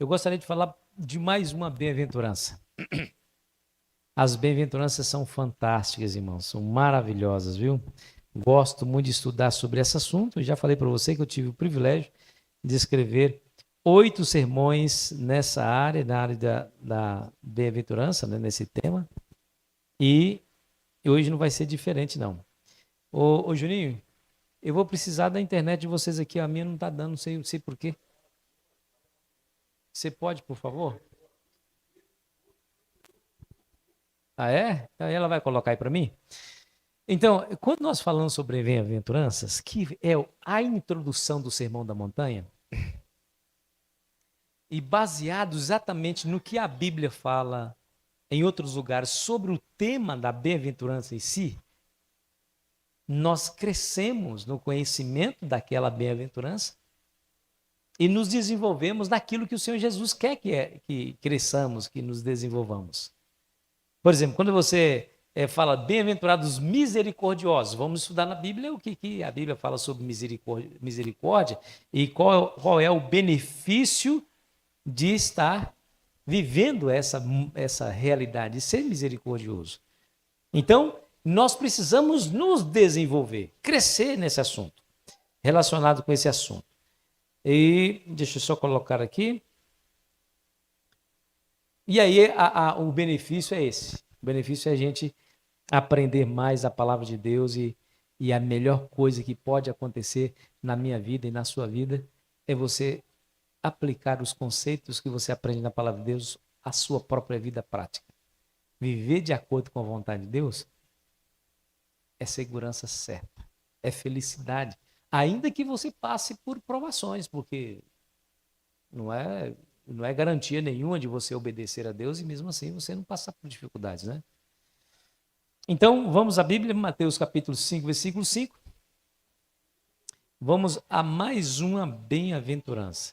Eu gostaria de falar de mais uma bem-aventurança. As bem-aventuranças são fantásticas, irmãos, são maravilhosas, viu? Gosto muito de estudar sobre esse assunto. Eu já falei para você que eu tive o privilégio de escrever 8 sermões nessa área, na área da bem-aventurança, né, nesse tema. E hoje não vai ser diferente, não. Ô Juninho, eu vou precisar da internet de vocês aqui. A minha não está dando, não sei por quê. Você pode, por favor? Ah, é? Aí ela vai colocar aí para mim? Então, quando nós falamos sobre bem-aventuranças, que é a introdução do Sermão da Montanha, e baseado exatamente no que a Bíblia fala em outros lugares sobre o tema da bem-aventurança em si, nós crescemos no conhecimento daquela bem-aventurança e nos desenvolvemos naquilo que o Senhor Jesus quer que cresçamos, que nos desenvolvamos. Por exemplo, quando você fala bem-aventurados misericordiosos, vamos estudar na Bíblia o que a Bíblia fala sobre misericórdia e qual é o benefício de estar vivendo essa realidade, de ser misericordioso. Então, nós precisamos nos desenvolver, crescer nesse assunto, relacionado com esse assunto. E deixa eu só colocar aqui. E aí o benefício é esse. O benefício é a gente aprender mais a palavra de Deus e a melhor coisa que pode acontecer na minha vida e na sua vida é você aplicar os conceitos que você aprende na palavra de Deus à sua própria vida prática. Viver de acordo com a vontade de Deus é segurança certa, é felicidade, ainda que você passe por provações, porque não é garantia nenhuma de você obedecer a Deus e mesmo assim você não passar por dificuldades, né? Então, vamos à Bíblia, Mateus capítulo 5, versículo 5. Vamos a mais uma bem-aventurança.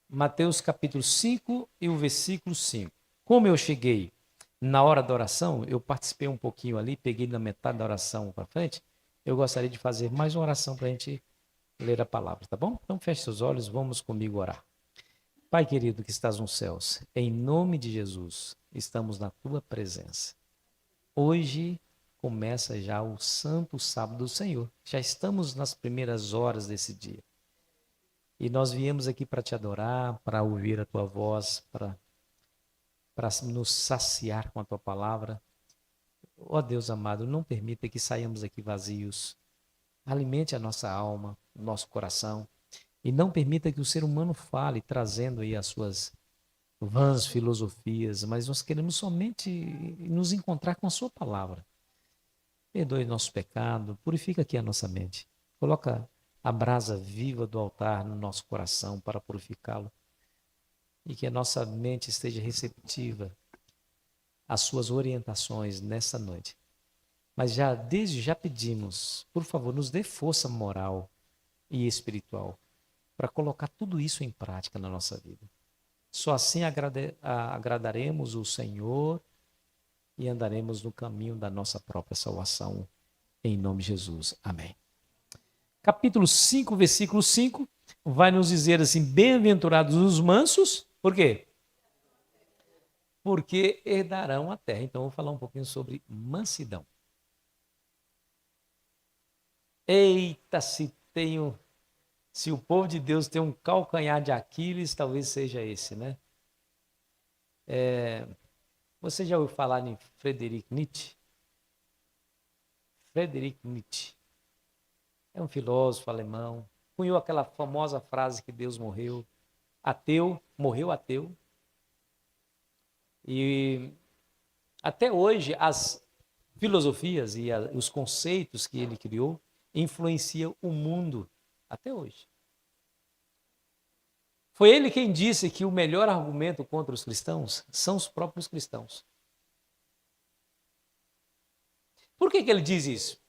Mateus capítulo 5 e o versículo 5. Como eu cheguei na hora da oração, eu participei um pouquinho ali, peguei na metade da oração para frente, eu gostaria de fazer mais uma oração para a gente ler a palavra, tá bom? Então feche seus olhos, vamos comigo orar. Pai querido que estás nos céus, em nome de Jesus, estamos na tua presença. Hoje começa já o santo sábado do Senhor. Já estamos nas primeiras horas desse dia. E nós viemos aqui para te adorar, para ouvir a tua voz, para nos saciar com a tua palavra. Ó Deus amado, não permita que saiamos aqui vazios. Alimente a nossa alma, o nosso coração. E não permita que o ser humano fale, trazendo aí as suas vãs filosofias, mas nós queremos somente nos encontrar com a sua palavra. Perdoe nosso pecado, purifica aqui a nossa mente. Coloca a brasa viva do altar no nosso coração para purificá-lo. E que a nossa mente esteja receptiva às suas orientações nessa noite. Mas desde já pedimos, por favor, nos dê força moral e espiritual para colocar tudo isso em prática na nossa vida. Só assim agradaremos o Senhor e andaremos no caminho da nossa própria salvação. Em nome de Jesus. Amém. Capítulo 5, versículo 5, vai nos dizer assim, bem-aventurados os mansos, por quê? Porque herdarão a terra. Então, eu vou falar um pouquinho sobre mansidão. Eita, se o povo de Deus tem um calcanhar de Aquiles, talvez seja esse, né? Você já ouviu falar em Friedrich Nietzsche? Friedrich Nietzsche é um filósofo alemão, cunhou aquela famosa frase que Deus morreu ateu. E até hoje as filosofias e os conceitos que ele criou influenciam o mundo até hoje. Foi ele quem disse que o melhor argumento contra os cristãos são os próprios cristãos. Por que ele diz isso?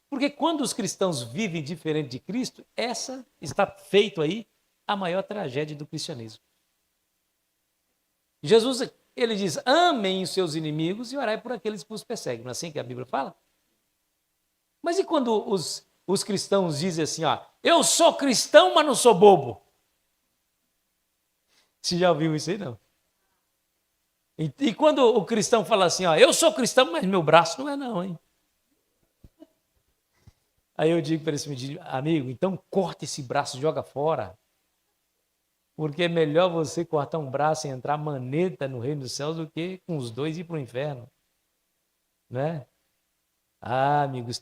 Porque quando os cristãos vivem diferente de Cristo, essa está feito aí a maior tragédia do cristianismo. Jesus, ele diz, amem os seus inimigos e orai por aqueles que os perseguem. Não é assim que a Bíblia fala? Mas e quando os cristãos dizem assim, ó, eu sou cristão, mas não sou bobo. Você já ouviu isso aí, não? E quando o cristão fala assim, ó, eu sou cristão, mas meu braço não é não, hein? Aí eu digo para esse menino, amigo, então corta esse braço, joga fora. Porque é melhor você cortar um braço e entrar maneta no reino dos céus do que com os dois ir para o inferno. Né? Ah, amigos,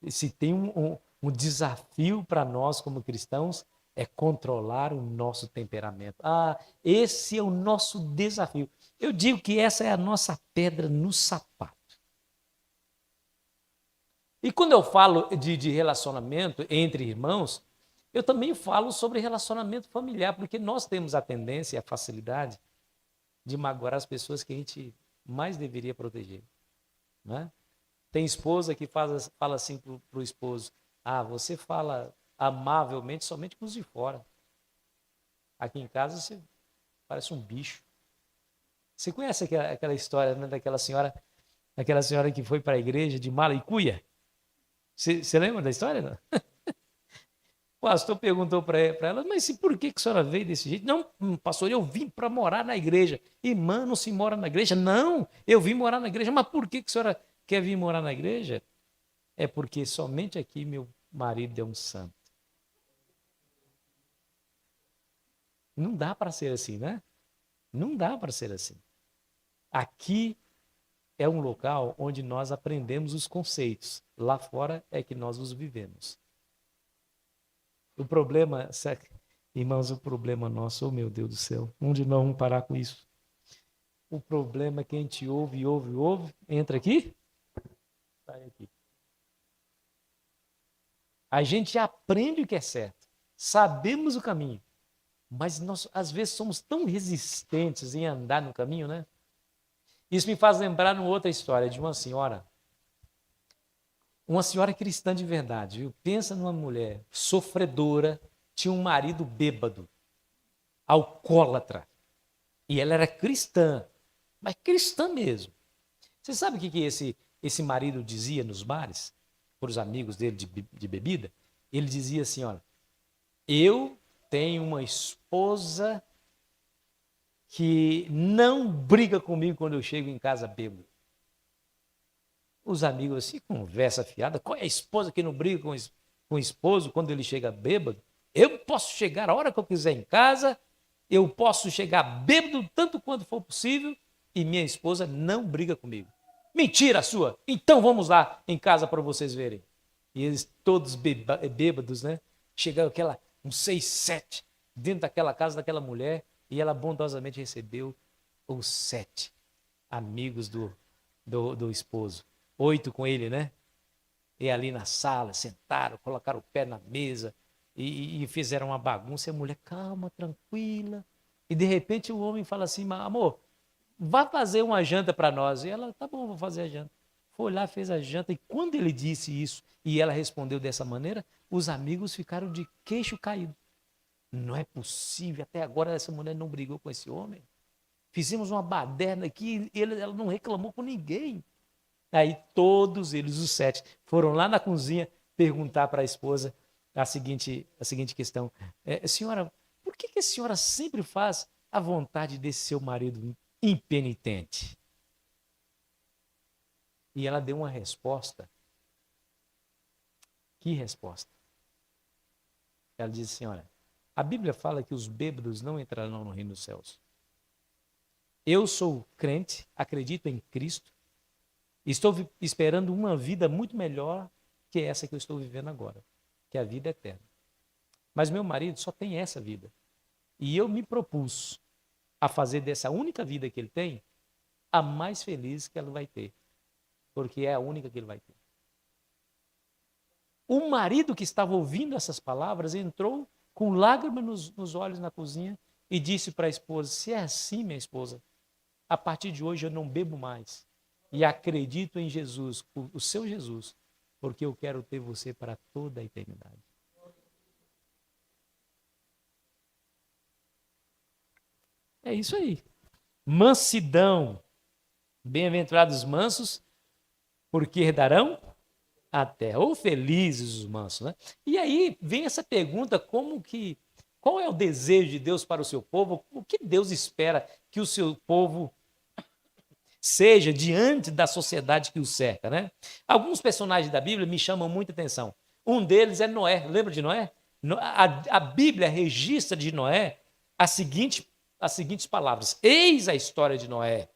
se tem um desafio para nós como cristãos, é controlar o nosso temperamento. Ah, esse é o nosso desafio. Eu digo que essa é a nossa pedra no sapato. E quando eu falo de relacionamento entre irmãos, eu também falo sobre relacionamento familiar, porque nós temos a tendência e a facilidade de magoar as pessoas que a gente mais deveria proteger. Né? Tem esposa que fala assim para o esposo, você fala amavelmente somente com os de fora. Aqui em casa você parece um bicho. Você conhece aquela história, né, daquela senhora que foi para a igreja de mala e cuia? Você lembra da história? Não? O pastor perguntou para ela, mas por que a senhora veio desse jeito? Não, pastor, eu vim para morar na igreja. Irmã, não se mora na igreja? Não, eu vim morar na igreja. Mas por que a senhora quer vir morar na igreja? É porque somente aqui meu marido é um santo. Não dá para ser assim, né? Não dá para ser assim. Aqui é um local onde nós aprendemos os conceitos. Lá fora é que nós os vivemos. O problema, irmãos, o problema nosso, oh meu Deus do céu, onde nós vamos parar com isso? O problema é que a gente ouve, entra aqui, sai aqui. A gente aprende o que é certo, sabemos o caminho, mas nós às vezes somos tão resistentes em andar no caminho, né? Isso me faz lembrar uma outra história de uma senhora cristã de verdade, viu? Pensa numa mulher sofredora, tinha um marido bêbado, alcoólatra, e ela era cristã, mas cristã mesmo. Você sabe o que esse marido dizia nos bares, para os amigos dele de bebida? Ele dizia assim, olha, eu tenho uma esposa que não briga comigo quando eu chego em casa bêbado. Os amigos assim, conversa fiada, qual é a esposa que não briga com o esposo quando ele chega bêbado? Eu posso chegar a hora que eu quiser em casa, eu posso chegar bêbado tanto quanto for possível e minha esposa não briga comigo. Mentira sua! Então vamos lá em casa para vocês verem. E eles todos bêbados, né? Chegaram uns 6, 7 dentro daquela casa daquela mulher e ela bondosamente recebeu os 7 amigos do esposo. 8 com ele, né? E ali na sala, sentaram, colocaram o pé na mesa e fizeram uma bagunça. E a mulher, calma, tranquila. E de repente o homem fala assim, amor, vá fazer uma janta para nós. E ela, tá bom, vou fazer a janta. Foi lá, fez a janta. E quando ele disse isso e ela respondeu dessa maneira, os amigos ficaram de queixo caído. Não é possível, até agora essa mulher não brigou com esse homem. Fizemos uma baderna aqui e ela não reclamou com ninguém. Aí todos eles, os 7, foram lá na cozinha perguntar para a esposa a seguinte questão. Senhora, por que a senhora sempre faz a vontade desse seu marido impenitente? E ela deu uma resposta. Que resposta? Ela disse assim, olha, a Bíblia fala que os bêbados não entrarão no reino dos céus. Eu sou crente, acredito em Cristo, estou esperando uma vida muito melhor que essa que eu estou vivendo agora, que é a vida eterna. Mas meu marido só tem essa vida. E eu me propus a fazer dessa única vida que ele tem, a mais feliz que ela vai ter. Porque é a única que ele vai ter. O marido que estava ouvindo essas palavras entrou com lágrimas nos olhos na cozinha e disse para a esposa, se é assim, minha esposa, a partir de hoje eu não bebo mais. E acredito em Jesus, o seu Jesus, porque eu quero ter você para toda a eternidade. É isso aí. Mansidão. Bem-aventurados mansos, porque herdarão a terra. Ou felizes os mansos, né? E aí vem essa pergunta, qual é o desejo de Deus para o seu povo? O que Deus espera que o seu povo seja diante da sociedade que o cerca, né? Alguns personagens da Bíblia me chamam muita atenção. Um deles é Noé. Lembra de Noé? A Bíblia registra de Noé as seguintes palavras. Eis a história de Noé.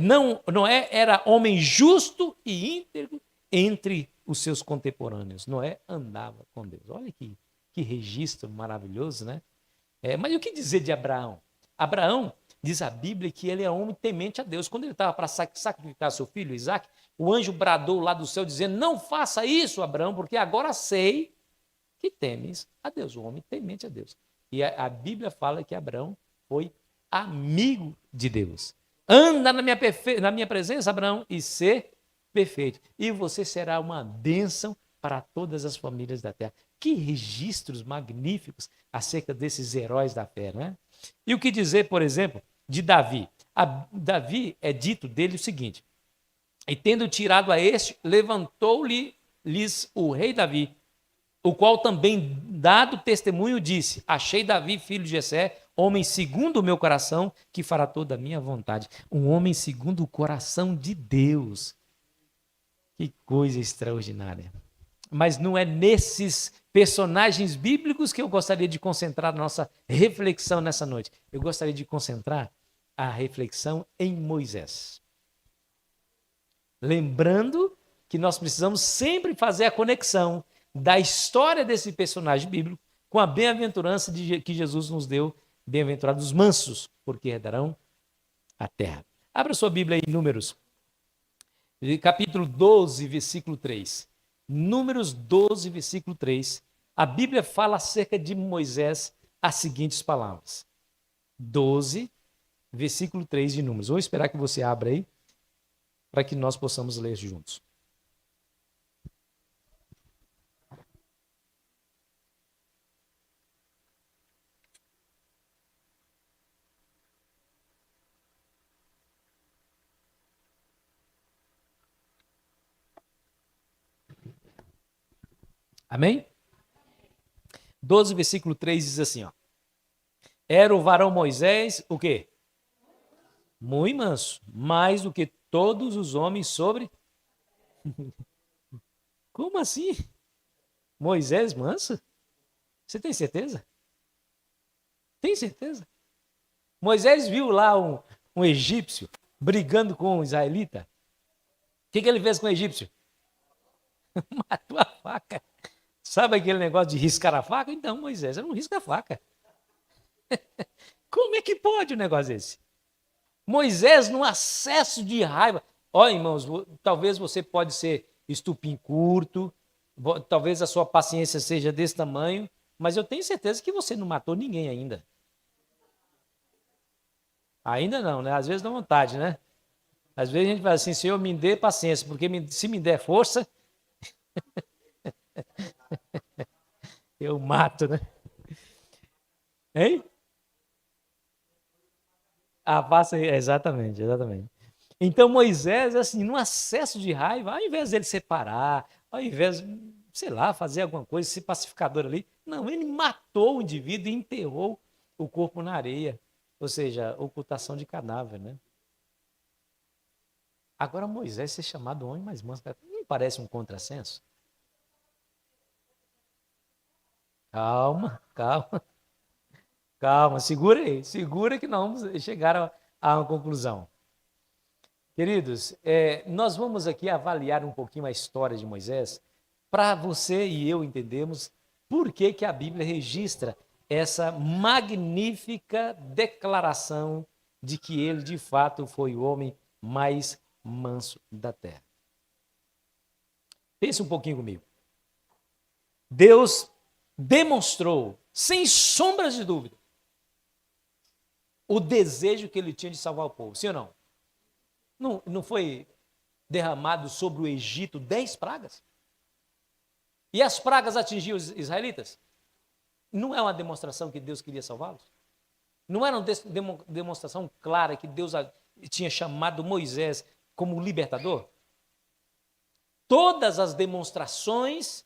Não, Noé era homem justo e íntegro entre os seus contemporâneos. Noé andava com Deus. Olha que registro maravilhoso, né? Mas o que dizer de Abraão? Abraão, diz a Bíblia, que ele é homem temente a Deus. Quando ele estava para sacrificar seu filho, Isaac, o anjo bradou lá do céu dizendo, não faça isso, Abraão, porque agora sei que temes a Deus. O homem temente a Deus. E a Bíblia fala que Abraão foi amigo de Deus. Anda na minha presença, Abraão, e ser perfeito. E você será uma bênção para todas as famílias da terra. Que registros magníficos acerca desses heróis da fé, né? E o que dizer, por exemplo, de Davi? Davi é dito dele o seguinte, e tendo tirado a este, levantou-lhes o rei Davi, o qual também, dado testemunho, disse, achei Davi, filho de Jessé, homem segundo o meu coração, que fará toda a minha vontade. Um homem segundo o coração de Deus. Que coisa extraordinária. Mas não é nesses personagens bíblicos que eu gostaria de concentrar a nossa reflexão nessa noite. Eu gostaria de concentrar a reflexão em Moisés. Lembrando que nós precisamos sempre fazer a conexão da história desse personagem bíblico com a bem-aventurança que Jesus nos deu, bem-aventurados os mansos, porque herdarão a terra. Abra sua Bíblia em Números, capítulo 12, versículo 3. Números 12, versículo 3. A Bíblia fala acerca de Moisés as seguintes palavras. 12, versículo 3 de Números. Vou esperar que você abra aí, para que nós possamos ler juntos. Amém? 12, versículo 3 diz assim, ó. Era o varão Moisés, o quê? Muito manso, mais do que todos os homens sobre... Como assim? Moisés manso? Você tem certeza? Tem certeza? Moisés viu lá um egípcio brigando com um israelita. O que ele fez com o egípcio? Matou a faca. Sabe aquele negócio de riscar a faca? Então, Moisés não risca a faca. Como é que pode um negócio desse? Moisés, num acesso de raiva. Olha, irmãos, talvez você pode ser estupim curto, talvez a sua paciência seja desse tamanho, mas eu tenho certeza que você não matou ninguém ainda. Ainda não, né? Às vezes dá vontade, né? Às vezes a gente fala assim, Senhor, me dê paciência, porque se me der força, eu mato, né? Hein? Passa, exatamente, exatamente. Então Moisés, assim, num acesso de raiva, ao invés dele separar, ao invés, sei lá, fazer alguma coisa, ser pacificador ali, não, ele matou o indivíduo e enterrou o corpo na areia, ou seja, ocultação de cadáver, né? Agora Moisés ser chamado homem mais manso, não parece um contrassenso? Calma, calma, calma, segura aí, segura que nós vamos chegar a uma conclusão. Queridos, nós vamos aqui avaliar um pouquinho a história de Moisés para você e eu entendermos por que a Bíblia registra essa magnífica declaração de que ele, de fato, foi o homem mais manso da terra. Pense um pouquinho comigo. Deus demonstrou, sem sombras de dúvida, o desejo que ele tinha de salvar o povo, sim ou não? Não foi derramado sobre o Egito 10 pragas? E as pragas atingiam os israelitas? Não é uma demonstração que Deus queria salvá-los? Não era uma demonstração clara que Deus tinha chamado Moisés como libertador? Todas as demonstrações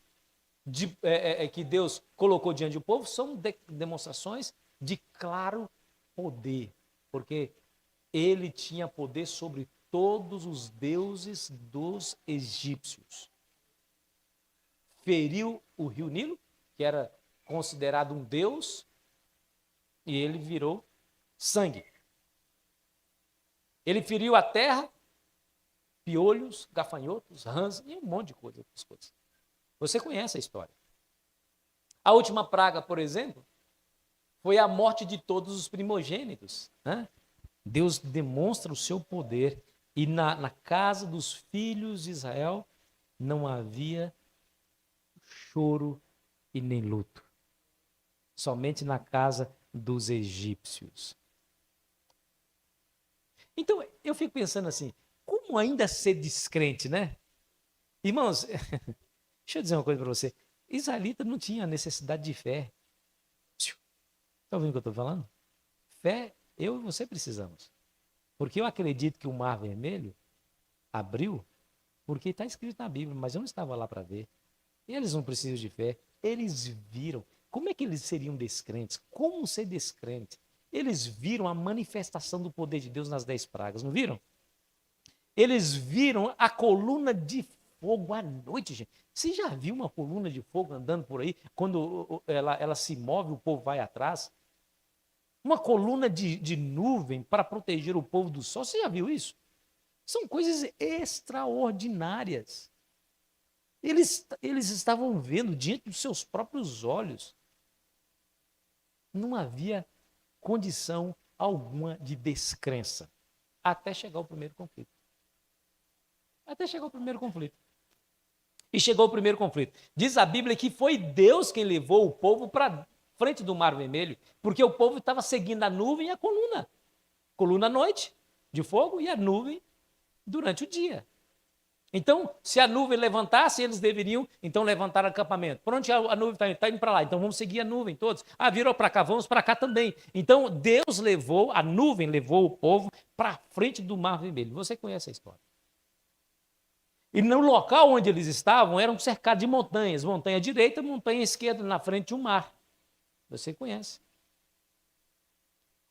que Deus colocou diante do povo são demonstrações de claro poder, porque ele tinha poder sobre todos os deuses dos egípcios. Feriu o rio Nilo, que era considerado um deus, e ele virou sangue. Ele feriu a terra, piolhos, gafanhotos, rãs e um monte de coisas. Você conhece a história. A última praga, por exemplo, foi a morte de todos os primogênitos. Né? Deus demonstra o seu poder e na casa dos filhos de Israel não havia choro e nem luto. Somente na casa dos egípcios. Então, eu fico pensando assim, como ainda ser descrente, né? Irmãos, deixa eu dizer uma coisa para você. Israelita não tinha necessidade de fé. Está ouvindo o que eu estou falando? Fé, eu e você precisamos. Porque eu acredito que o Mar Vermelho abriu, porque está escrito na Bíblia, mas eu não estava lá para ver. Eles não precisam de fé, eles viram. Como é que eles seriam descrentes? Como ser descrente? Eles viram a manifestação do poder de Deus nas 10 pragas, não viram? Eles viram a coluna de fogo à noite, gente. Você já viu uma coluna de fogo andando por aí? Quando ela se move, o povo vai atrás. Uma coluna de nuvem para proteger o povo do sol. Você já viu isso? São coisas extraordinárias. Eles estavam vendo diante dos seus próprios olhos. Não havia condição alguma de descrença. Até chegar o primeiro conflito. Até chegar o primeiro conflito. E chegou o primeiro conflito. Diz a Bíblia que foi Deus quem levou o povo para frente do Mar Vermelho, porque o povo estava seguindo a nuvem e a coluna. Coluna à noite, de fogo, e a nuvem durante o dia. Então, se a nuvem levantasse, eles deveriam, então, levantar acampamento. Por onde a nuvem está indo? Está indo para lá. Então, vamos seguir a nuvem todos. Ah, virou para cá, vamos para cá também. Então, Deus levou, a nuvem levou o povo para frente do Mar Vermelho. Você conhece a história. E no local onde eles estavam, eram cercados de montanhas. Montanha direita, montanha esquerda, na frente de um mar. Você conhece.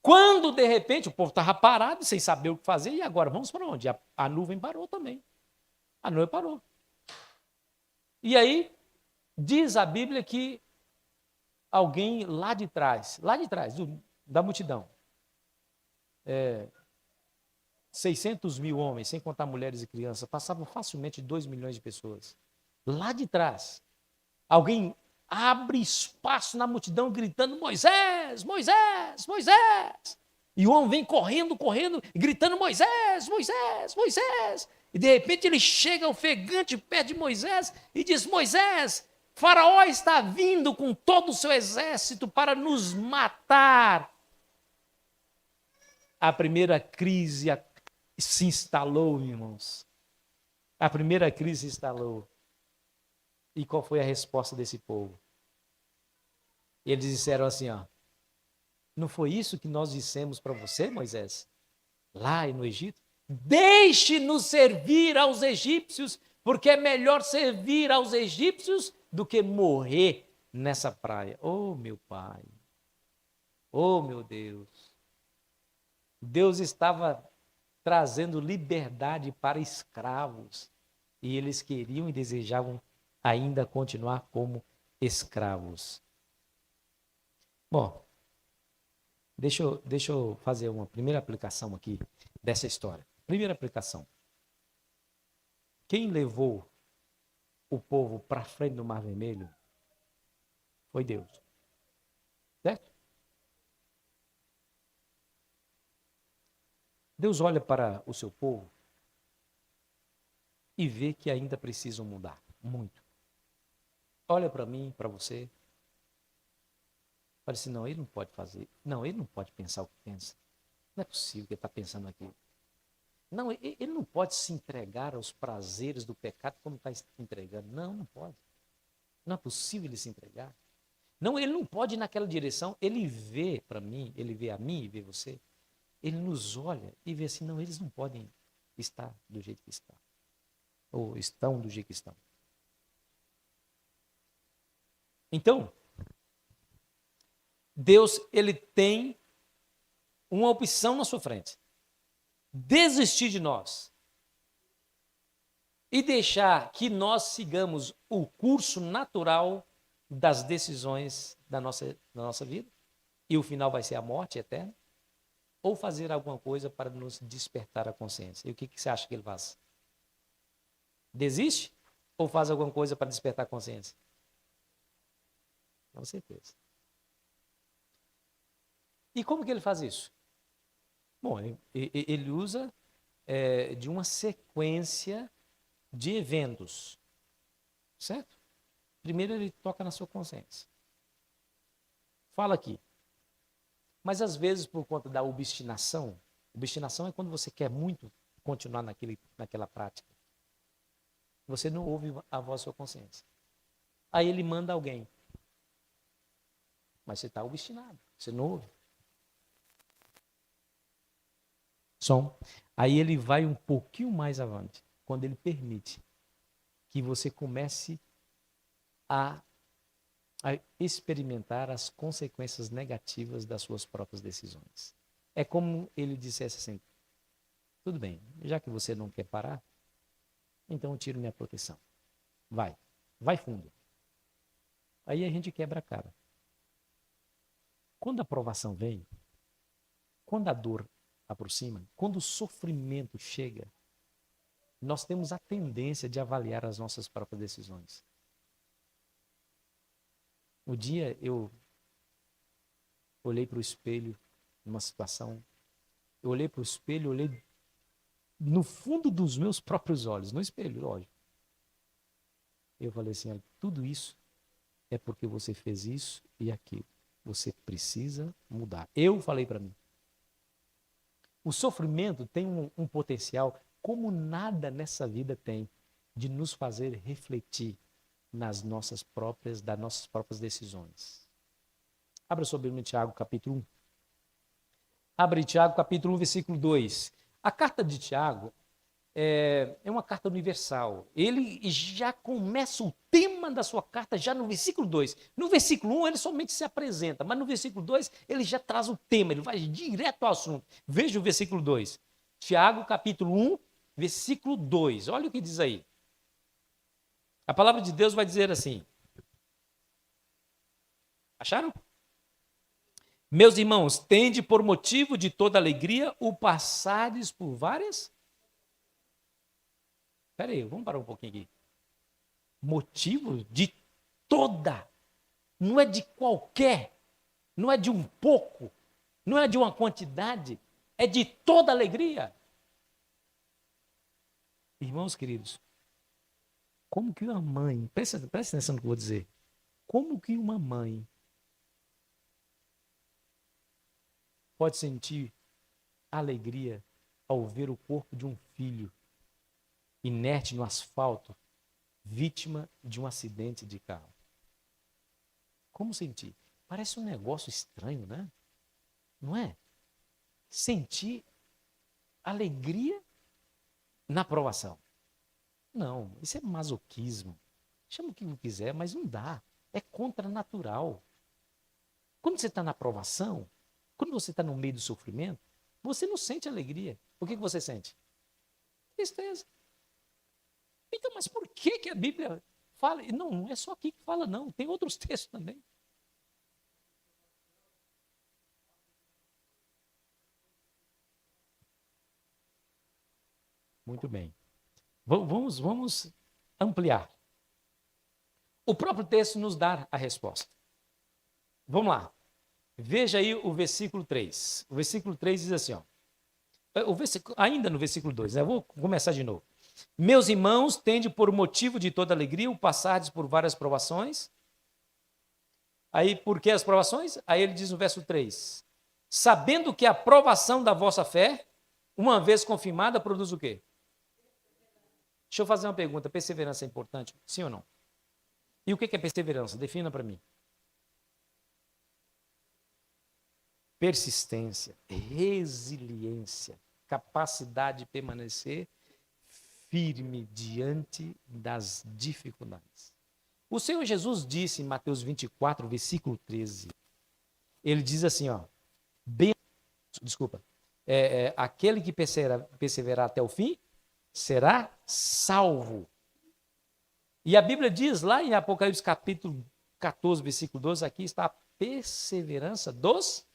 Quando, de repente, o povo estava parado, sem saber o que fazer, e agora vamos para onde? A nuvem parou também. A nuvem parou. E aí, diz a Bíblia que alguém lá de trás da multidão, 600 mil homens, sem contar mulheres e crianças, passavam facilmente 2 milhões de pessoas. Lá de trás, alguém abre espaço na multidão gritando: Moisés, Moisés, Moisés. E o homem vem correndo, gritando: Moisés, Moisés, Moisés. E de repente ele chega ofegante perto de Moisés e diz: Moisés, Faraó está vindo com todo o seu exército para nos matar. A primeira crise se instalou, irmãos. A primeira crise se instalou. E qual foi a resposta desse povo? Eles disseram assim, ó: não foi isso que nós dissemos para você, Moisés? Lá no Egito? Deixe-nos servir aos egípcios, porque é melhor servir aos egípcios do que morrer nessa praia. Oh, meu Pai. Oh, meu Deus. Deus estava trazendo liberdade para escravos. E eles queriam e desejavam ainda continuar como escravos. Bom, deixa eu fazer uma primeira aplicação aqui dessa história. Primeira aplicação. Quem levou o povo para frente do Mar Vermelho foi Deus. Certo? Deus olha para o seu povo e vê que ainda precisam mudar. Muito. Olha para mim, para você. Fala assim: não, ele não pode fazer. Não, ele não pode pensar o que pensa. Não é possível que ele está pensando aquilo. Não, ele não pode se entregar aos prazeres do pecado como está entregando. Não, não pode. Não é possível ele se entregar. Não, ele não pode ir naquela direção. Ele vê para mim, ele vê a mim e vê você. Ele nos olha e vê assim: não, eles não podem estar do jeito que está. ou estão do jeito que estão. Então, Deus, ele tem uma opção na sua frente. Desistir de nós e deixar que nós sigamos o curso natural das decisões da nossa vida, e o final vai ser a morte eterna, ou fazer alguma coisa para nos despertar a consciência. E o que você acha que ele faz? Desiste ou faz alguma coisa para despertar a consciência? Com certeza. E como que ele faz isso? Bom, ele usa de uma sequência de eventos, certo? Primeiro ele toca na sua consciência. Fala aqui. Mas às vezes por conta da obstinação é quando você quer muito continuar naquela prática. Você não ouve a voz da sua consciência. Aí ele manda alguém. Mas você está obstinado, você não ouve. Som. Aí ele vai um pouquinho mais avante, quando ele permite que você comece a experimentar as consequências negativas das suas próprias decisões. É como ele dissesse assim, tudo bem, já que você não quer parar, então eu tiro minha proteção. Vai fundo. Aí a gente quebra a cara. Quando a provação vem, quando a dor aproxima, quando o sofrimento chega, nós temos a tendência de avaliar as nossas próprias decisões. Um dia eu olhei para o espelho numa situação, eu olhei para o espelho, olhei no fundo dos meus próprios olhos, no espelho, lógico. Eu falei assim, olha, tudo isso é porque você fez isso e aquilo. Você precisa mudar. Eu falei para mim. O sofrimento tem um potencial, como nada nessa vida tem, de nos fazer refletir das nossas próprias decisões. Abra sua Bíblia em Tiago, capítulo 1. Abre Tiago, capítulo 1, versículo 2. A carta de Tiago é uma carta universal. Ele já começa o tema da sua carta já no versículo 2. No versículo 1 ele somente se apresenta, mas no versículo 2 ele já traz o tema, ele vai direto ao assunto. Veja o versículo 2. Tiago, capítulo 1, versículo 2. Olha o que diz aí. A palavra de Deus vai dizer assim. Acharam? Meus irmãos, tende por motivo de toda alegria o passardes por várias... Espera aí, vamos parar um pouquinho aqui. Motivo de toda, não é de qualquer, não é de um pouco, não é de uma quantidade, é de toda alegria. Irmãos queridos, como que uma mãe, presta atenção no que eu vou dizer, como que uma mãe pode sentir alegria ao ver o corpo de um filho inerte no asfalto, vítima de um acidente de carro? Como sentir? Parece um negócio estranho, né? Não é? Sentir alegria na provação. Não, isso é masoquismo. Chama o que quiser, mas não dá. É contranatural. Quando você está na provação, quando você está no meio do sofrimento, você não sente alegria. O que você sente? Tristeza. Então, mas por que a Bíblia fala? Não é só aqui que fala, não. Tem outros textos também. Muito bem. Vamos ampliar. O próprio texto nos dá a resposta. Vamos lá. Veja aí o versículo 3. O versículo 3 diz assim, ó. Ainda no versículo 2, né? Eu vou começar de novo. Meus irmãos, tende por motivo de toda alegria o passardes por várias provações. Aí, por que as provações? Aí ele diz no verso 3. Sabendo que a provação da vossa fé, uma vez confirmada, produz o quê? Deixa eu fazer uma pergunta. Perseverança é importante? Sim ou não? E o que é perseverança? Defina para mim. Persistência, resiliência, capacidade de permanecer firme diante das dificuldades. O Senhor Jesus disse em Mateus 24, versículo 13, ele diz assim, ó, aquele que perseverar até o fim será salvo. E a Bíblia diz lá em Apocalipse capítulo 14, versículo 12, aqui está a perseverança dos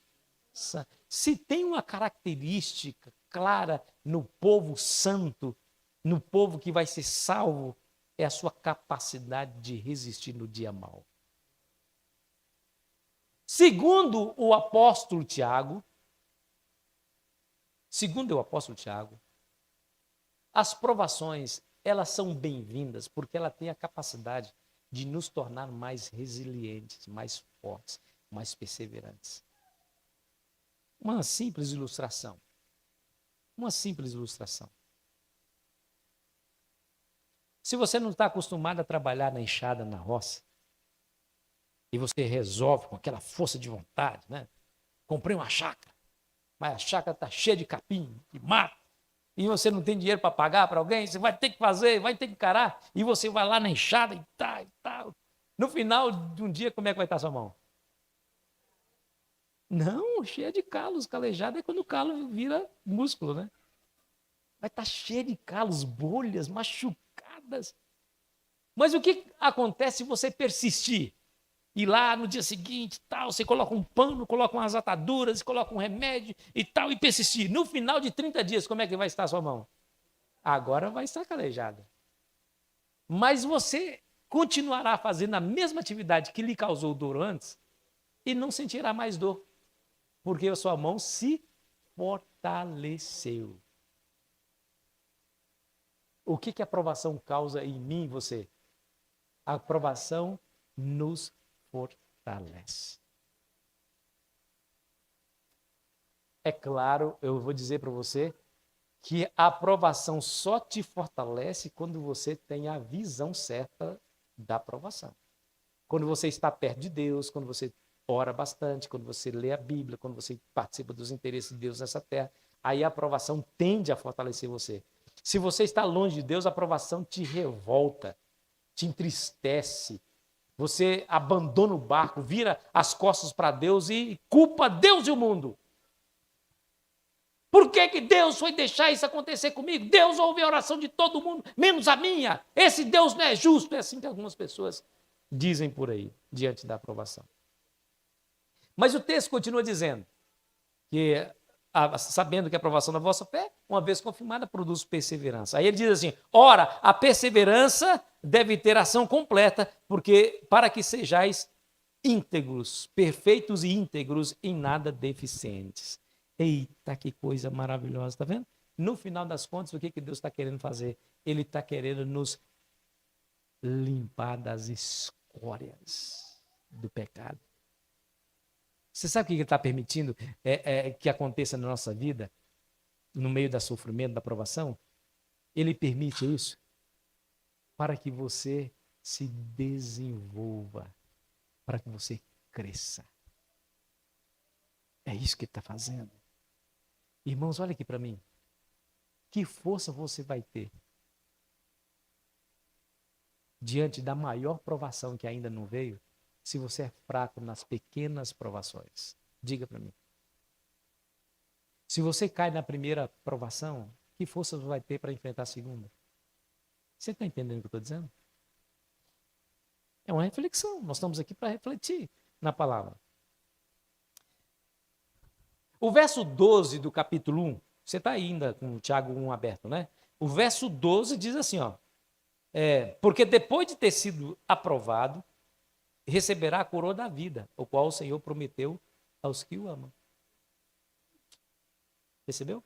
santos. Se tem uma característica clara no povo santo, no povo que vai ser salvo, é a sua capacidade de resistir no dia mau. Segundo o apóstolo Tiago, as provações, elas são bem-vindas porque ela tem a capacidade de nos tornar mais resilientes, mais fortes, mais perseverantes. Uma simples ilustração. Se você não está acostumado a trabalhar na enxada, na roça, e você resolve com aquela força de vontade, né? Comprei uma chácara, mas a chácara está cheia de capim, de mato, e você não tem dinheiro para pagar para alguém, você vai ter que fazer, vai ter que encarar, e você vai lá na enxada e tal. No final de um dia, como é que vai estar a sua mão? Não, cheia de calos. Calejada é quando o calo vira músculo, né? Vai estar cheia de calos, bolhas, machucadas. Mas o que acontece se você persistir? E lá no dia seguinte, tal, você coloca um pano, coloca umas ataduras, coloca um remédio e tal, e persistir. No final de 30 dias, como é que vai estar a sua mão? Agora vai estar calejada. Mas você continuará fazendo a mesma atividade que lhe causou dor antes e não sentirá mais dor, porque a sua mão se fortaleceu. O que a aprovação causa em mim e você? A aprovação nos fortalece. É claro, eu vou dizer para você que a aprovação só te fortalece quando você tem a visão certa da aprovação. Quando você está perto de Deus, quando você ora bastante, quando você lê a Bíblia, quando você participa dos interesses de Deus nessa terra, aí a aprovação tende a fortalecer você. Se você está longe de Deus, a aprovação te revolta, te entristece. Você abandona o barco, vira as costas para Deus e culpa Deus e o mundo. Por que Deus foi deixar isso acontecer comigo? Deus ouve a oração de todo mundo, menos a minha. Esse Deus não é justo. É assim que algumas pessoas dizem por aí, diante da aprovação. Mas o texto continua dizendo que, sabendo que a aprovação da vossa fé, uma vez confirmada, produz perseverança. Aí ele diz assim, ora, a perseverança deve ter ação completa, porque para que sejais íntegros, perfeitos e íntegros, em nada deficientes. Eita, que coisa maravilhosa, está vendo? No final das contas, o que Deus está querendo fazer? Ele está querendo nos limpar das escórias do pecado. Você sabe o que Ele está permitindo que aconteça na nossa vida, no meio do sofrimento, da provação? Ele permite isso para que você se desenvolva, para que você cresça. É isso que Ele está fazendo. Irmãos, olha aqui para mim. Que força você vai ter diante da maior provação que ainda não veio, se você é fraco nas pequenas provações? Diga para mim. Se você cai na primeira provação, que força você vai ter para enfrentar a segunda? Você está entendendo o que eu estou dizendo? É uma reflexão. Nós estamos aqui para refletir na palavra. O verso 12 do capítulo 1, você está ainda com o Tiago 1 aberto, né? O verso 12 diz assim, ó, porque depois de ter sido aprovado, receberá a coroa da vida, o qual o Senhor prometeu aos que o amam. Percebeu?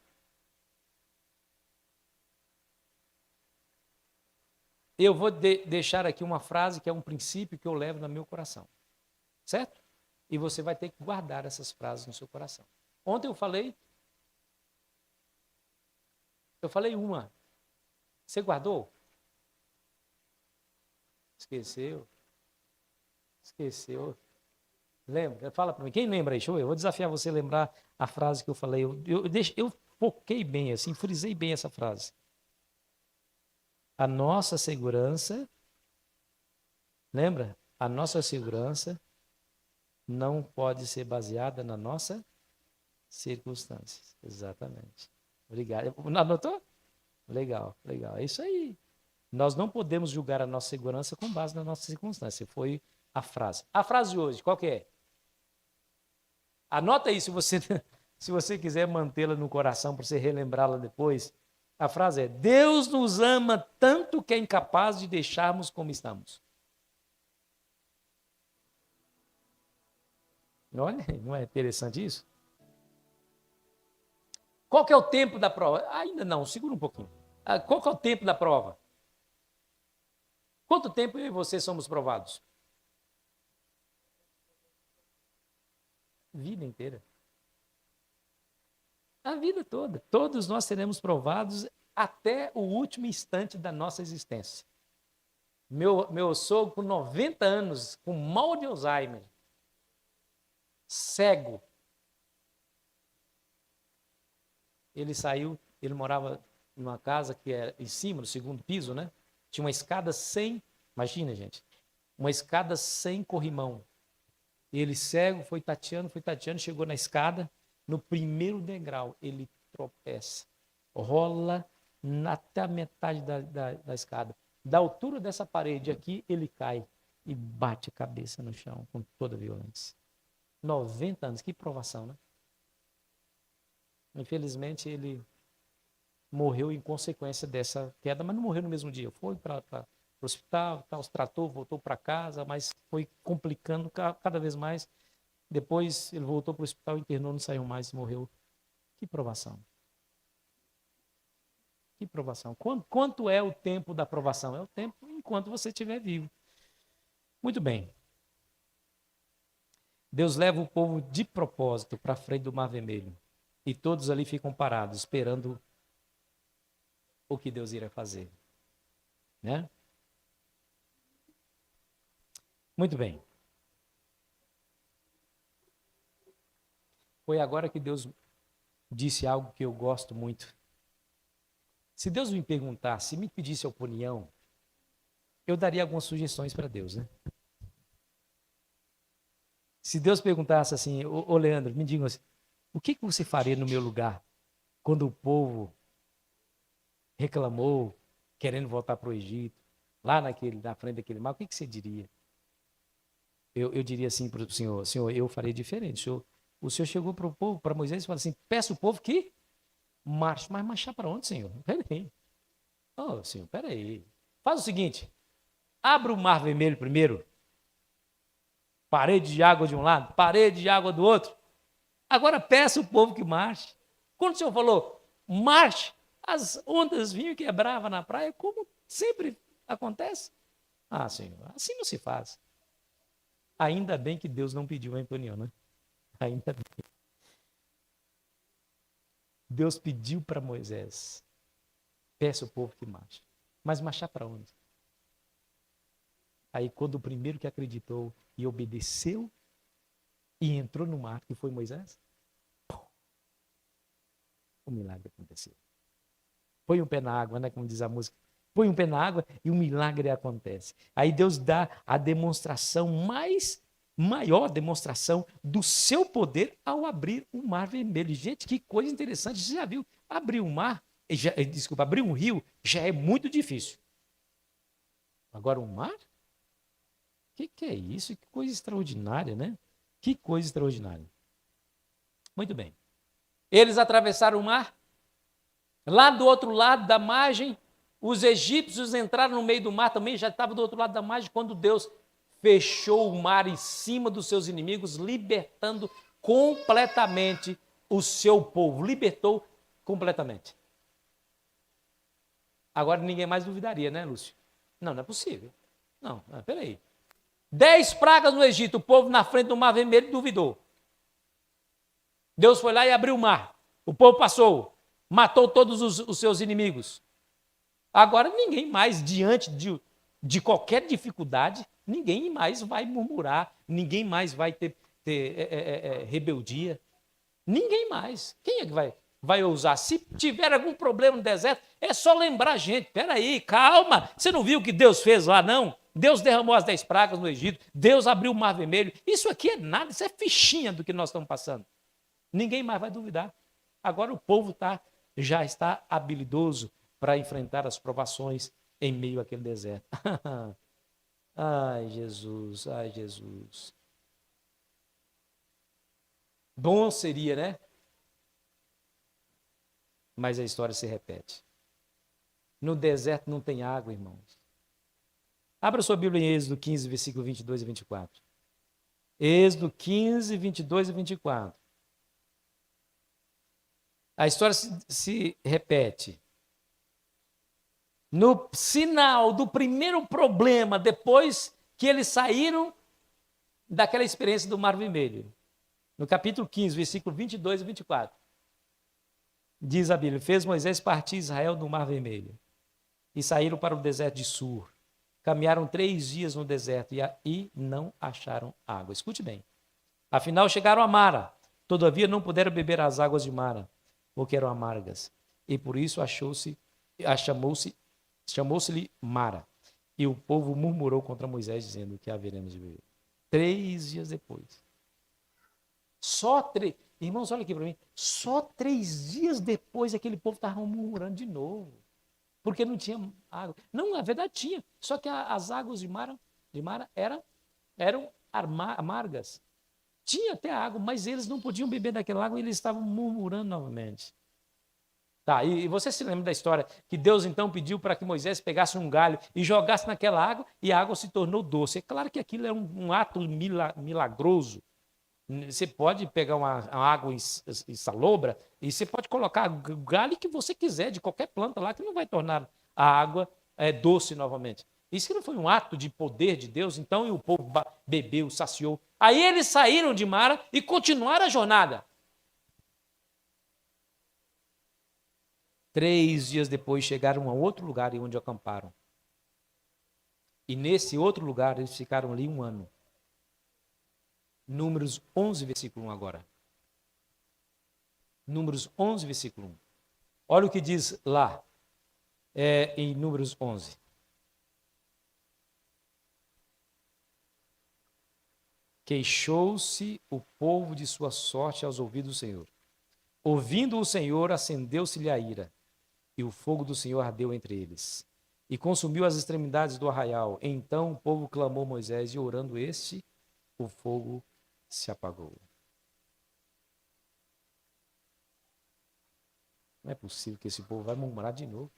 Eu vou deixar aqui uma frase que é um princípio que eu levo no meu coração, certo? E você vai ter que guardar essas frases no seu coração. Ontem eu falei uma. Você guardou? Esqueceu. Lembra? Fala para mim. Quem lembra aí? Eu vou desafiar você a lembrar a frase que eu falei. Eu foquei bem, assim, frisei bem essa frase. A nossa segurança, lembra? A nossa segurança não pode ser baseada na nossa circunstâncias. Exatamente. Obrigado. Anotou? Legal, legal. É isso aí. Nós não podemos julgar a nossa segurança com base na nossa circunstância. Foi a frase. A frase de hoje, qual que é? Anota aí se você quiser mantê-la no coração para você relembrá-la depois. A frase é: Deus nos ama tanto que é incapaz de deixarmos como estamos. Olha, não é interessante isso? Qual que é o tempo da prova? Ainda não, segura um pouquinho. Qual que é o tempo da prova? Quanto tempo eu e você somos provados? Vida inteira. A vida toda. Todos nós seremos provados até o último instante da nossa existência. Meu sogro, com 90 anos, com mal de Alzheimer, cego, ele saiu, ele morava numa casa que é em cima, no segundo piso, né? Tinha uma escada sem, imagina, gente, uma escada sem corrimão. Ele cego, foi tateando, chegou na escada, no primeiro degrau, ele tropeça, rola até a metade da escada. Da altura dessa parede aqui, ele cai e bate a cabeça no chão com toda a violência. 90 anos, que provação, né? Infelizmente, ele morreu em consequência dessa queda, mas não morreu no mesmo dia. Foi para o hospital, tal, se tratou, voltou para casa, mas foi complicando cada vez mais. Depois ele voltou para o hospital, internou, não saiu mais, morreu. Que provação. Que provação. Quanto é o tempo da provação? É o tempo enquanto você estiver vivo. Muito bem. Deus leva o povo de propósito para a frente do Mar Vermelho. E todos ali ficam parados, esperando o que Deus irá fazer. Né? Muito bem. Foi agora que Deus disse algo que eu gosto muito. Se Deus me perguntasse, me pedisse opinião, eu daria algumas sugestões para Deus, né? Se Deus perguntasse assim, ô Leandro, me diga assim, o que você faria no meu lugar quando o povo reclamou, querendo voltar para o Egito, lá na frente daquele mar, o que você diria? Eu diria assim para o Senhor, eu faria diferente. O Senhor chegou para o povo, para Moisés, e falou assim, peça o povo que marche. Mas marchar para onde, Senhor? Peraí. Oh, Senhor, peraí. Faz o seguinte, abre o Mar Vermelho primeiro, parede de água de um lado, parede de água do outro. Agora peça o povo que marche. Quando o Senhor falou, marche, as ondas vinham e quebravam na praia, como sempre acontece. Ah, Senhor, assim não se faz. Ainda bem que Deus não pediu a opinião, né? Ainda bem. Deus pediu para Moisés, peça o povo que marche. Mas marchar para onde? Aí quando o primeiro que acreditou e obedeceu e entrou no mar, que foi Moisés, o milagre aconteceu. Põe um pé na água, né? Como diz a música. Põe um pé na água e o milagre acontece. Aí Deus dá a demonstração maior demonstração do seu poder ao abrir o Mar Vermelho. Gente, que coisa interessante. Você já viu? Abrir um mar, abrir um rio já é muito difícil. Agora um mar? O que é isso? Que coisa extraordinária, né? Que coisa extraordinária. Muito bem. Eles atravessaram o mar. Lá do outro lado da margem, os egípcios entraram no meio do mar também, já estavam do outro lado da margem, quando Deus fechou o mar em cima dos seus inimigos, libertando completamente o seu povo. Libertou completamente. Agora ninguém mais duvidaria, né, Lúcio? Não é possível. Não, peraí. 10 pragas no Egito, o povo na frente do Mar Vermelho duvidou. Deus foi lá e abriu o mar. O povo passou, matou todos os seus inimigos. Agora ninguém mais, diante de qualquer dificuldade, ninguém mais vai murmurar, ninguém mais vai ter rebeldia. Ninguém mais. Quem é que vai? vai ousar. Se tiver algum problema no deserto, é só lembrar a gente. Espera aí, calma. Você não viu o que Deus fez lá, não? Deus derramou as 10 pragas no Egito. Deus abriu o Mar Vermelho. Isso aqui é nada, isso é fichinha do que nós estamos passando. Ninguém mais vai duvidar. Agora o povo já está habilidoso para enfrentar as provações em meio àquele deserto. Ai, Jesus, ai, Jesus. Bom seria, né? Mas a história se repete. No deserto não tem água, irmãos. Abra sua Bíblia em Êxodo 15, versículo 22 e 24. Êxodo 15, 22 e 24. A história se repete. No sinal do primeiro problema, depois que eles saíram daquela experiência do Mar Vermelho, no capítulo 15, versículo 22 e 24, diz a Bíblia: fez Moisés partir Israel do Mar Vermelho e saíram para o deserto de Sur. Caminharam 3 dias no deserto e não acharam água. Escute bem. Afinal, chegaram a Mara. Todavia, não puderam beber as águas de Mara, porque eram amargas. E por isso chamou-se-lhe Mara. E o povo murmurou contra Moisés, dizendo: que haveremos de beber. 3 dias depois. Irmãos, olha aqui para mim. Só 3 dias depois aquele povo estava murmurando de novo. Porque não tinha água. Não, na verdade tinha. Só que as águas de Mara eram amargas. Tinha até água, mas eles não podiam beber daquela água e eles estavam murmurando novamente. Tá, e você se lembra da história que Deus então pediu para que Moisés pegasse um galho e jogasse naquela água e a água se tornou doce. É claro que aquilo é um ato milagroso. Você pode pegar uma água insalobra e você pode colocar o galho que você quiser de qualquer planta lá que não vai tornar a água doce novamente. Isso não foi um ato de poder de Deus, então e o povo bebeu, saciou. Aí eles saíram de Mara e continuaram a jornada. 3 dias depois chegaram a outro lugar onde acamparam. E nesse outro lugar eles ficaram ali 1 ano. Números 11, versículo 1 agora. Números 11, versículo 1. Olha o que diz lá, em Números 11. Queixou-se o povo de sua sorte aos ouvidos do Senhor. Ouvindo o Senhor, acendeu-se-lhe a ira, e o fogo do Senhor ardeu entre eles, e consumiu as extremidades do arraial. Então o povo clamou a Moisés, e orando o fogo se apagou. Não é possível que esse povo vai murmurar de novo.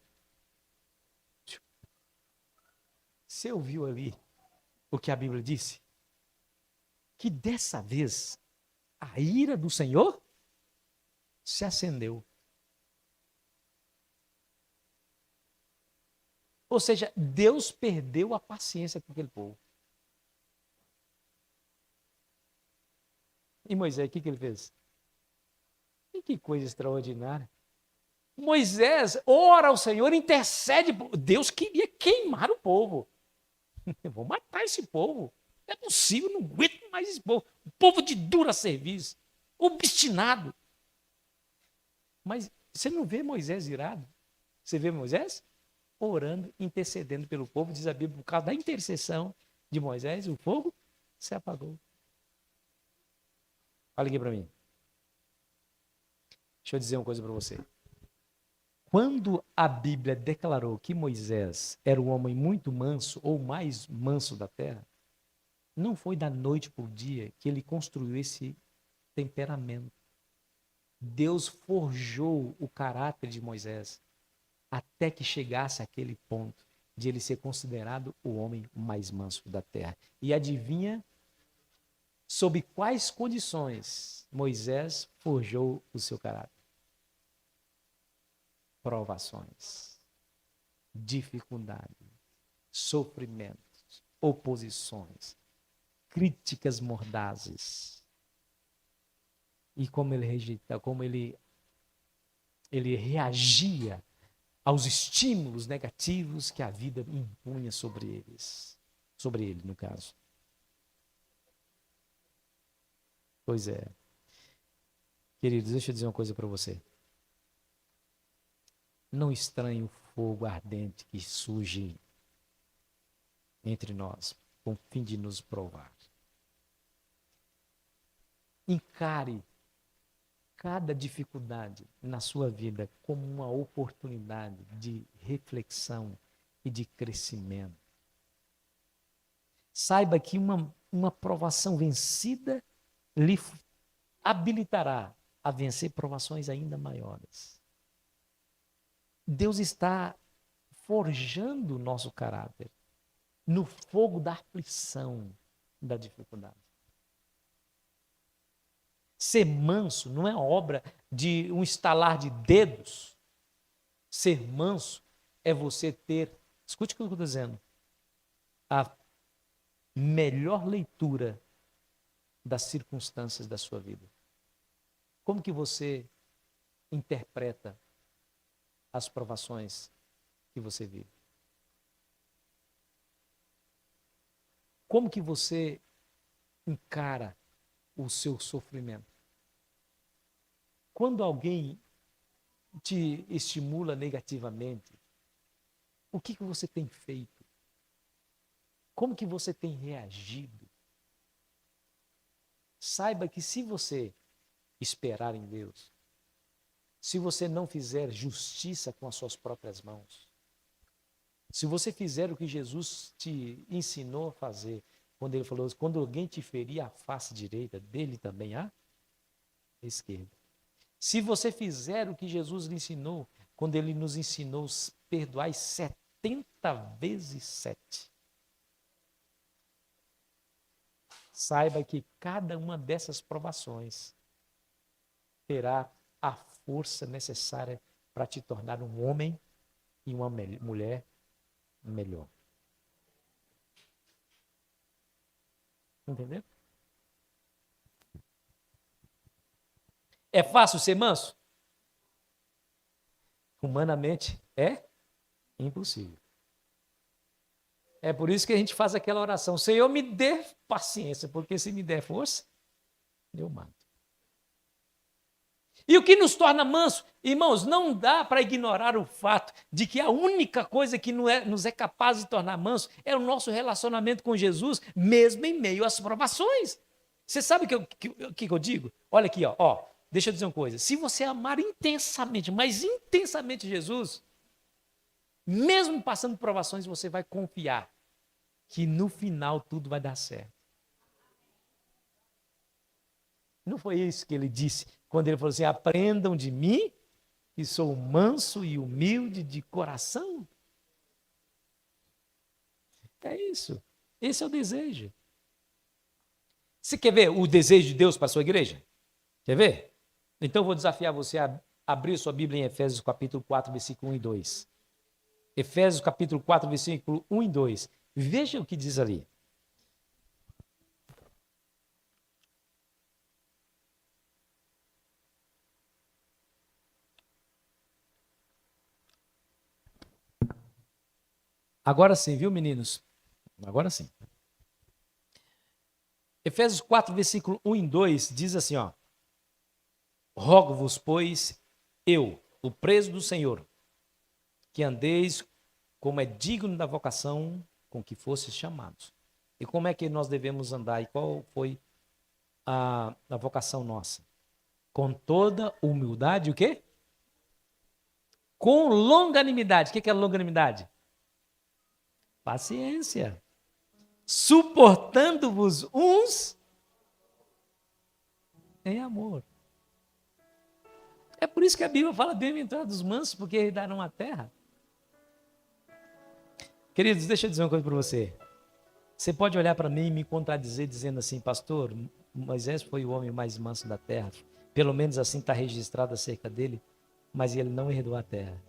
Você ouviu ali o que a Bíblia disse? Que dessa vez a ira do Senhor se acendeu. Ou seja, Deus perdeu a paciência com aquele povo. E Moisés, o que ele fez? E que coisa extraordinária. Moisés ora ao Senhor, intercede. Deus queria queimar o povo. Eu vou matar esse povo. Não é possível, não aguento mais esse povo. O povo de dura serviço, obstinado. Mas você não vê Moisés irado? Você vê Moisés orando, intercedendo pelo povo. Diz a Bíblia, por causa da intercessão de Moisés, o fogo se apagou. Olha aqui para mim. Deixa eu dizer uma coisa para você. Quando a Bíblia declarou que Moisés era o homem muito manso, ou mais manso da terra, não foi da noite para o dia que ele construiu esse temperamento. Deus forjou o caráter de Moisés até que chegasse àquele ponto de ele ser considerado o homem mais manso da terra. E adivinha sob quais condições Moisés forjou o seu caráter? Provações, dificuldades, sofrimentos, oposições, críticas mordazes. E como ele rejeita, como ele reagia aos estímulos negativos que a vida impunha sobre eles. Sobre ele, no caso. Pois é. Queridos, deixa eu dizer uma coisa para você. Não estranhe o fogo ardente que surge entre nós, com o fim de nos provar. Encare cada dificuldade na sua vida como uma oportunidade de reflexão e de crescimento. Saiba que uma provação vencida lhe habilitará a vencer provações ainda maiores. Deus está forjando o nosso caráter no fogo da aflição, da dificuldade. Ser manso não é obra de um estalar de dedos. Ser manso é você ter, escute o que eu estou dizendo, a melhor leitura das circunstâncias da sua vida. Como que você interpreta as provações que você vive? Como que você encara o seu sofrimento? Quando alguém te estimula negativamente, o que você tem feito? Como que você tem reagido? Saiba que se você esperar em Deus, se você não fizer justiça com as suas próprias mãos, se você fizer o que Jesus te ensinou a fazer, quando ele falou, quando alguém te ferir a face direita, dele também a esquerda. Se você fizer o que Jesus lhe ensinou, quando ele nos ensinou perdoar 70 vezes 7, saiba que cada uma dessas provações terá a força necessária para te tornar um homem e uma mulher melhor. Entendeu? É fácil ser manso? Humanamente é impossível. É por isso que a gente faz aquela oração: Senhor, me dê paciência, porque se me der força, eu mato. E o que nos torna manso? Irmãos, não dá para ignorar o fato de que a única coisa que nos é capaz de tornar manso é o nosso relacionamento com Jesus, mesmo em meio às provações. Você sabe o que eu digo? Olha aqui, ó, deixa eu dizer uma coisa. Se você amar intensamente, mas intensamente Jesus, mesmo passando provações, você vai confiar que no final tudo vai dar certo. Não foi isso que ele disse quando ele falou assim: aprendam de mim, que sou manso e humilde de coração? É isso. Esse é o desejo. Você quer ver o desejo de Deus para a sua igreja? Quer ver? Então eu vou desafiar você a abrir sua Bíblia em Efésios capítulo 4, versículo 1 e 2. Efésios capítulo 4, versículo 1 e 2. Veja o que diz ali. Agora sim, viu, meninos? Agora sim. Efésios 4, versículo 1 e 2 diz assim, ó: rogo-vos, pois, eu, o preso do Senhor, que andeis como é digno da vocação com que fostes chamados. E como é que nós devemos andar? E qual foi a vocação nossa? Com toda humildade, o quê? Com longanimidade. O que é longanimidade? Paciência. Suportando-vos uns em amor. É por isso que a Bíblia fala bem-aventurados dos mansos, porque herdarão a terra. Queridos, deixa eu dizer uma coisa para você. Você pode olhar para mim e me contradizer dizendo assim: pastor, Moisés foi o homem mais manso da terra. Pelo menos assim está registrado acerca dele, mas ele não herdou a terra.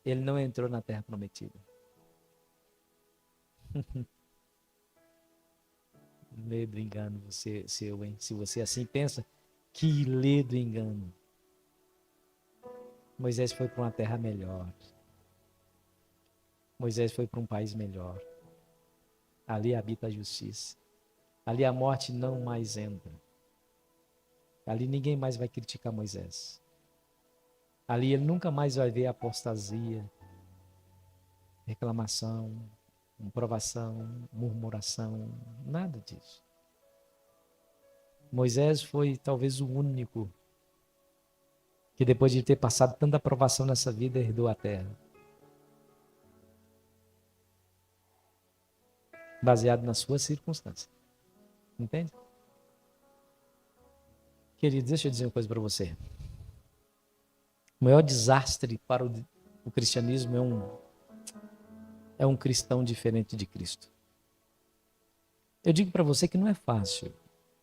Ele não entrou na terra prometida. Ledo engano você, seu, hein? Se você assim pensa, que ledo engano. Moisés foi para uma terra melhor. Moisés foi para um país melhor. Ali habita a justiça. Ali a morte não mais entra. Ali ninguém mais vai criticar Moisés. Ali ele nunca mais vai ver apostasia, reclamação, provação, murmuração, nada disso. Moisés foi talvez o único que depois de ter passado tanta provação nessa vida, herdou a terra. Baseado nas suas circunstâncias. Entende? Querido, deixa eu dizer uma coisa para você. O maior desastre para o cristianismo é um cristão diferente de Cristo. Eu digo para você que não é fácil.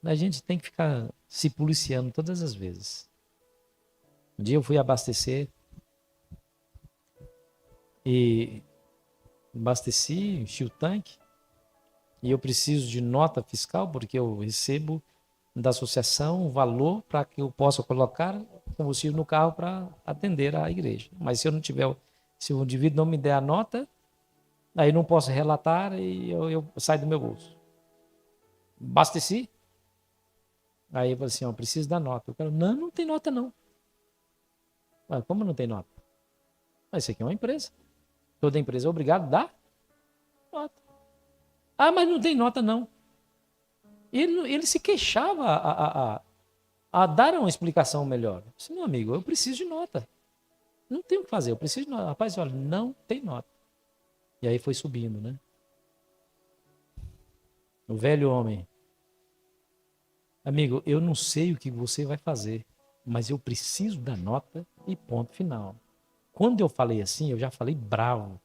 A gente tem que ficar se policiando todas as vezes. Um dia eu fui abastecer e abasteci, enchi o tanque e eu preciso de nota fiscal porque eu recebo da associação um valor para que eu possa colocar combustível no carro para atender a igreja. Mas se eu não tiver, se o indivíduo não me der a nota, aí não posso relatar e eu saio do meu bolso. Abasteci. Aí eu falei assim, eu preciso da nota. O cara, não tem nota não. Mas como não tem nota? Mas isso aqui é uma empresa. Toda empresa é obrigada a dar nota. Ah, mas não tem nota não. Ele se queixava a dar uma explicação melhor. Eu disse, meu amigo, eu preciso de nota. Não tem o que fazer, eu preciso de nota. Rapaz, olha, não tem nota. E aí foi subindo, né? O velho homem. Amigo, eu não sei o que você vai fazer, mas eu preciso da nota e ponto final. Quando eu falei assim, eu já falei bravo.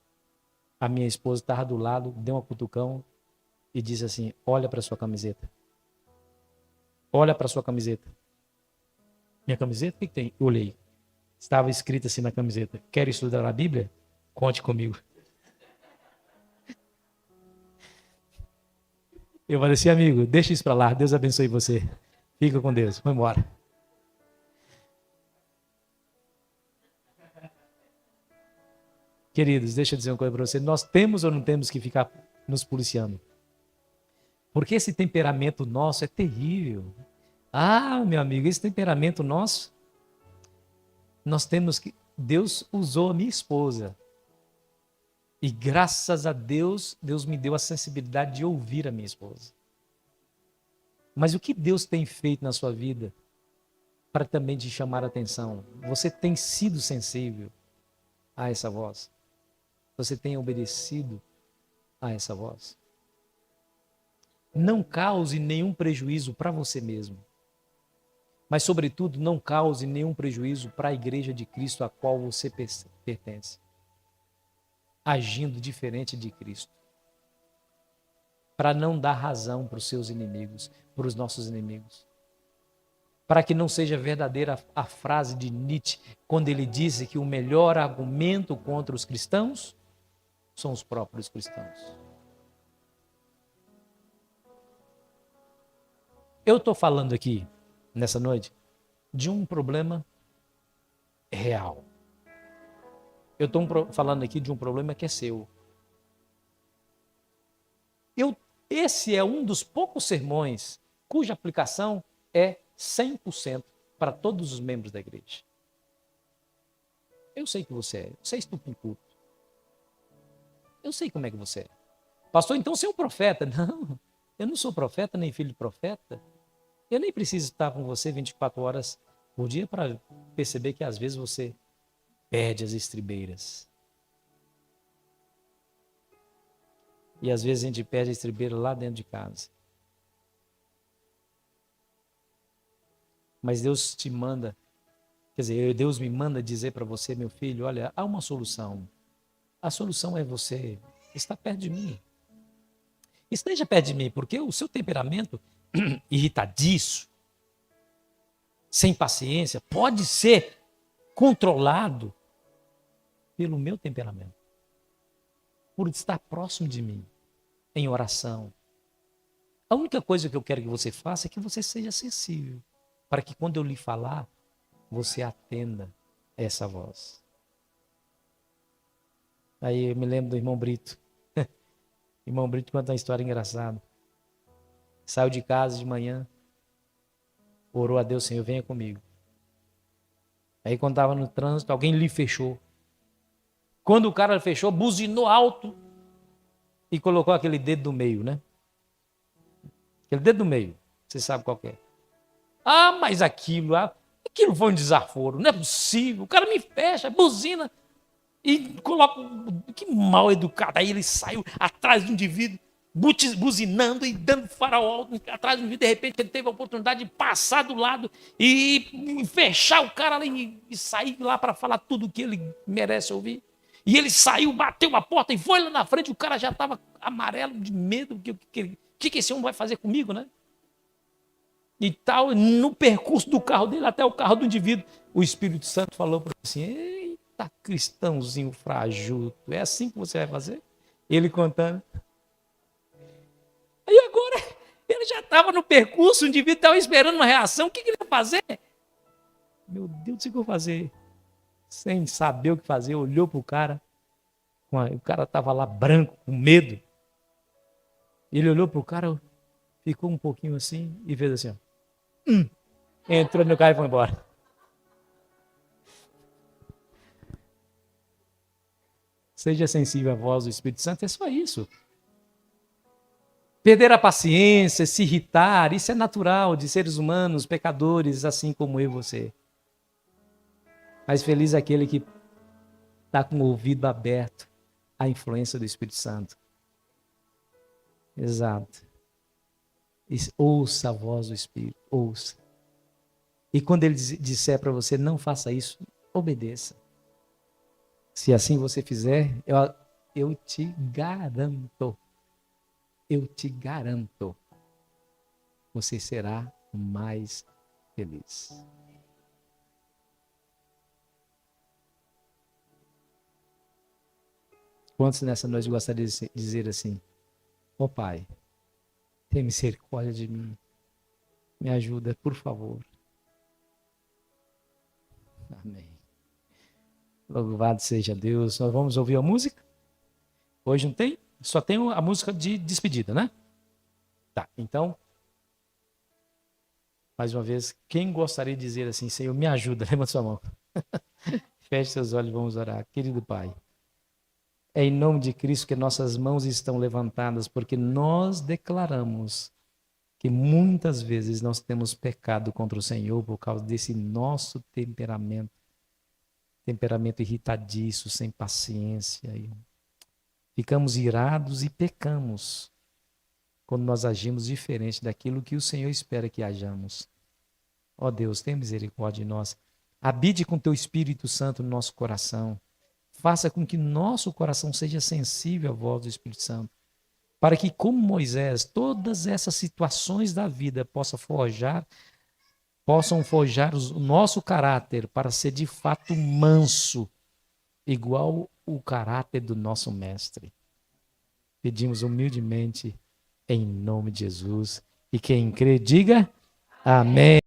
A minha esposa estava do lado, deu uma cutucão e disse assim, olha para sua camiseta. Olha para sua camiseta. Minha camiseta? O que tem? Eu olhei. Estava escrito assim na camiseta, quer estudar a Bíblia? Conte comigo. Eu falei assim, amigo, deixa isso para lá, Deus abençoe você. Fica com Deus, vai embora. Queridos, deixa eu dizer uma coisa para você. Nós temos ou não temos que ficar nos policiando? Porque esse temperamento nosso é terrível. Ah, meu amigo, esse temperamento nosso, nós temos que... Deus usou a minha esposa. E graças a Deus, Deus me deu a sensibilidade de ouvir a minha esposa. Mas o que Deus tem feito na sua vida para também te chamar a atenção? Você tem sido sensível a essa voz? Você tem obedecido a essa voz? Não cause nenhum prejuízo para você mesmo. Mas, sobretudo, não cause nenhum prejuízo para a igreja de Cristo a qual você pertence. Agindo diferente de Cristo. Para não dar razão para os seus inimigos, para os nossos inimigos. Para que não seja verdadeira a frase de Nietzsche, quando ele disse que o melhor argumento contra os cristãos são os próprios cristãos. Eu estou falando aqui, nessa noite, de um problema real. Eu estou falando aqui de um problema que é seu. Esse é um dos poucos sermões cuja aplicação é 100% para todos os membros da igreja. Eu sei que você é. Você é estúpido culto. Eu sei como é que você é. Pastor, então você é um profeta. Não, eu não sou profeta, nem filho de profeta. Eu nem preciso estar com você 24 horas por dia para perceber que às vezes você perde as estribeiras. E às vezes a gente perde a estribeira lá dentro de casa. Mas Deus te manda, quer dizer, Deus me manda dizer para você, meu filho, olha, há uma solução. A solução é você estar perto de mim. Esteja perto de mim, porque o seu temperamento irritadiço, sem paciência, pode ser controlado pelo meu temperamento. Por estar próximo de mim, em oração. A única coisa que eu quero que você faça é que você seja sensível, para que quando eu lhe falar, você atenda essa voz. Aí eu me lembro do irmão Brito. Irmão Brito conta uma história engraçada. Saiu de casa de manhã, orou a Deus, Senhor, venha comigo. Aí quando estava no trânsito, alguém lhe fechou. Quando o cara fechou, buzinou alto e colocou aquele dedo do meio, né? Aquele dedo do meio, você sabe qual que é. Ah, mas aquilo foi um desaforo, não é possível. O cara me fecha, buzina e coloca. Que mal educado. Aí ele saiu atrás do indivíduo, buzinando e dando farol atrás do indivíduo. De repente ele teve a oportunidade de passar do lado e fechar o cara ali e sair lá para falar tudo o que ele merece ouvir. E ele saiu, bateu a porta e foi lá na frente. O cara já estava amarelo de medo. O que esse homem vai fazer comigo, né? E tal, no percurso do carro dele até o carro do indivíduo, o Espírito Santo falou para ele assim: eita, cristãozinho frajuto, é assim que você vai fazer? Ele contando. Aí agora, ele já estava no percurso, o indivíduo estava esperando uma reação, o que ele ia fazer? Meu Deus, o que eu vou fazer? Sem saber o que fazer, olhou para o cara, o cara estava lá branco, com medo. Ele olhou para o cara, ficou um pouquinho assim e fez assim, ó. Entrou no carro e foi embora. Seja sensível à voz do Espírito Santo, é só isso. Perder a paciência, se irritar, isso é natural de seres humanos, pecadores, assim como eu e você. Mas feliz é aquele que está com o ouvido aberto à influência do Espírito Santo. Exato. Ouça a voz do Espírito, ouça. E quando ele disser para você, não faça isso, obedeça. Se assim você fizer, eu te garanto, você será mais feliz. Quantos nessa noite gostariam de dizer assim: ó Pai, tem misericórdia de mim, me ajuda, por favor. Amém. Louvado seja Deus. Nós vamos ouvir a música? Hoje não tem? Só tem a música de despedida, né? Tá, então, mais uma vez, quem gostaria de dizer assim: Senhor, me ajuda, levanta sua mão. Feche seus olhos e vamos orar. Querido Pai, é em nome de Cristo que nossas mãos estão levantadas, porque nós declaramos que muitas vezes nós temos pecado contra o Senhor por causa desse nosso temperamento irritadiço, sem paciência. Ficamos irados e pecamos quando nós agimos diferente daquilo que o Senhor espera que hajamos. Ó Deus, tenha misericórdia de nós. Habite com teu Espírito Santo no nosso coração. Faça com que nosso coração seja sensível à voz do Espírito Santo, para que, como Moisés, todas essas situações da vida possam forjar o nosso caráter para ser de fato manso, igual o caráter do nosso Mestre. Pedimos humildemente em nome de Jesus. E quem crê, diga amém.